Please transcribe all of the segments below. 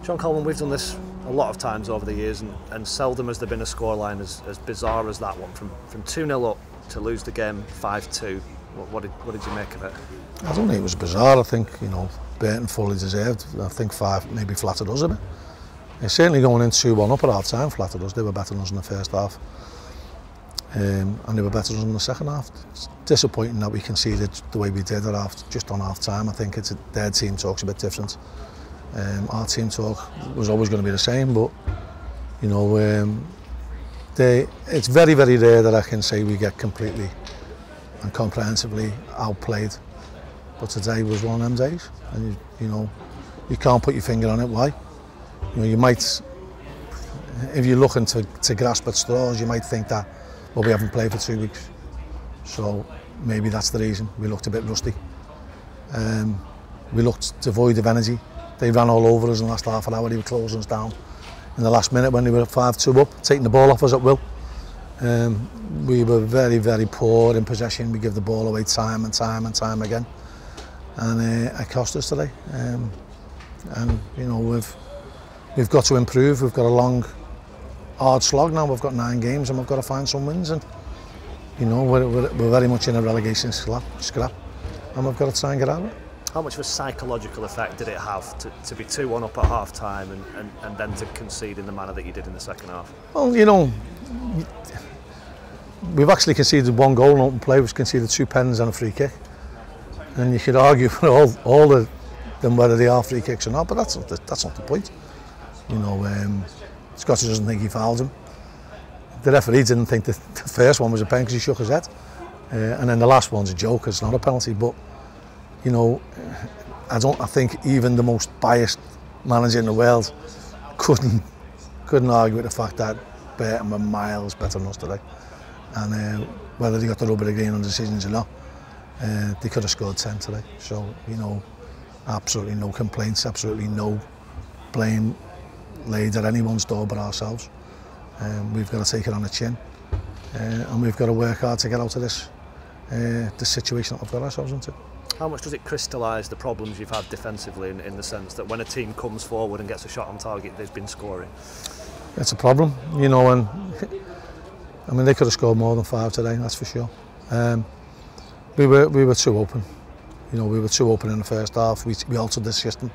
John Coleman, we've done this a lot of times over the years, and seldom has there been a scoreline as bizarre as that one. From 2-0 up to lose the game 5-2. What did you make of it? I don't think it was bizarre. I think, you know, Burton fully deserved. I think 5 maybe flattered us a bit. It's certainly going in 2-1 up at half time flattered us. They were better than us in the first half. And they were better than us in the second half. It's disappointing that we conceded the way we did just on half time. I think their team talk's a bit different. Our team talk was always going to be the same, but you know, it's very, very rare that I can say we get completely and comprehensively outplayed. But today was one of them days, and you know, you can't put your finger on it. Why? You know, you might, if you're looking to grasp at straws, you might think that, well, we haven't played for 2 weeks, so maybe that's the reason. We looked a bit rusty. We looked devoid of energy. They ran all over us in the last half an hour. They were closing us down in the last minute when they were 5-2 up, taking the ball off us at will. We were very, very poor in possession. We give the ball away time and time and time again, and it cost us today. And you know, we've got to improve. We've got a long, hard slog now. We've got 9 games, and we've got to find some wins. And you know, we're very much in a relegation scrap, and we've got to try and get out of it. How much of a psychological effect did it have to be 2-1 up at half time and then to concede in the manner that you did in the second half? Well, you know, we've actually conceded 1 goal in open play. We've conceded 2 pens and a free kick. And you could argue for all of them whether they are free kicks or not, but that's not the point. You know, Scotty doesn't think he fouled him. The referee didn't think the first one was a pen because he shook his head. And then the last one's a joke, it's not a penalty. But you know, I think even the most biased manager in the world couldn't argue with the fact that Burton were miles better than us today. And whether they got the rubber green on decisions or not, they could have scored 10 today. So, you know, absolutely no complaints, absolutely no blame laid at anyone's door but ourselves. We've got to take it on the chin, and we've got to work hard to get out of this situation that we've got ourselves into. How much does it crystallise the problems you've had defensively in the sense that when a team comes forward and gets a shot on target, they've been scoring? It's a problem, you know, and I mean, they could have scored more than 5 today, that's for sure. We were too open. You know, we were too open in the first half. We altered the system.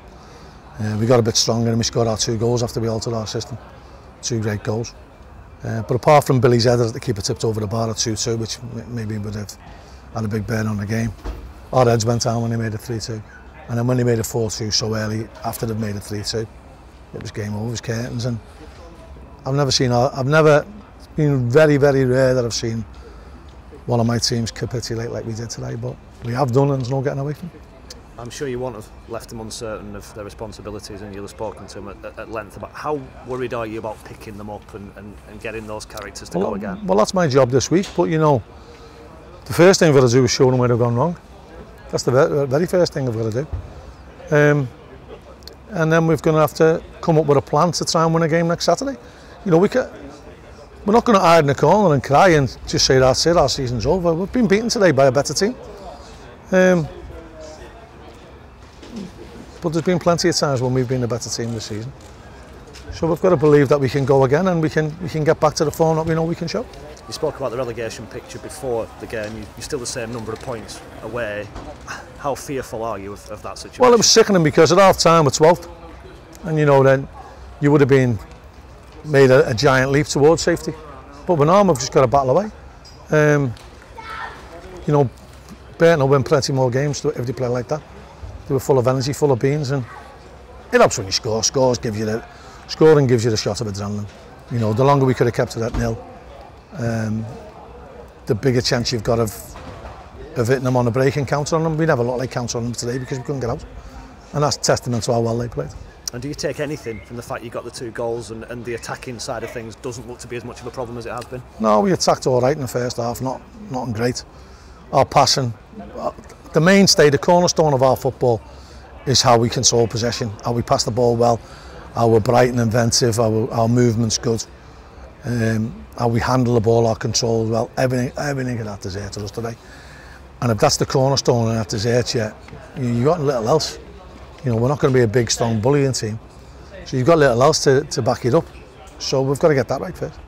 We got a bit stronger and we scored our 2 goals after we altered our system. 2 great goals. But apart from Billy's header that the keeper tipped over the bar at 2-2, which maybe would have had a big bearing on the game, our heads went down when they made it 3-2. And then when they made it 4-2 so early, after they'd made it 3-2, it was game over, it was curtains. And it's been very, very rare that I've seen one of my teams capitulate like we did today, but we have done, and there's no getting away from it. I'm sure you won't have left them uncertain of their responsibilities, and you'll have spoken to them at length about how worried are you about picking them up and getting those characters to go again? Well, that's my job this week, but you know, the first thing we've got to do is show them where they've gone wrong. That's the very first thing we've got to do. And then we're going to have to come up with a plan to try and win a game next Saturday. You know, we're not going to hide in the corner and cry and just say that's it, our season's over. We've been beaten today by a better team. But there's been plenty of times when we've been a better team this season. So we've got to believe that we can go again and we can get back to the form that we know we can show. You spoke about the relegation picture before the game. You're still the same number of points away. How fearful are you of that situation? Well, it was sickening because at half time we're 12th, and you know, then you would have been made a giant leap towards safety. But we're not, we've just got to battle away. You know, Burton will win plenty more games if they play like that. They were full of energy, full of beans, and it helps when you score. Scoring gives you the shot of adrenaline. You know, the longer we could have kept it at 0, the bigger chance you've got of hitting them on a break and counter on them. We never looked like counter on them today because we couldn't get out, and that's testament to how well they played. And do you take anything from the fact you got the 2 goals and the attacking side of things doesn't look to be as much of a problem as it has been? No, we attacked all right in the first half, nothing great. Our passing, the mainstay, the cornerstone of our football is how we control possession, how we pass the ball well, how we're bright and inventive, our movement's good, how we handle the ball, our control well, everything of that deserted us today. And if that's the cornerstone and that deserts you, you got little else. You know, we're not going to be a big, strong bullying team. So you've got little else to back it up. So we've got to get that right first.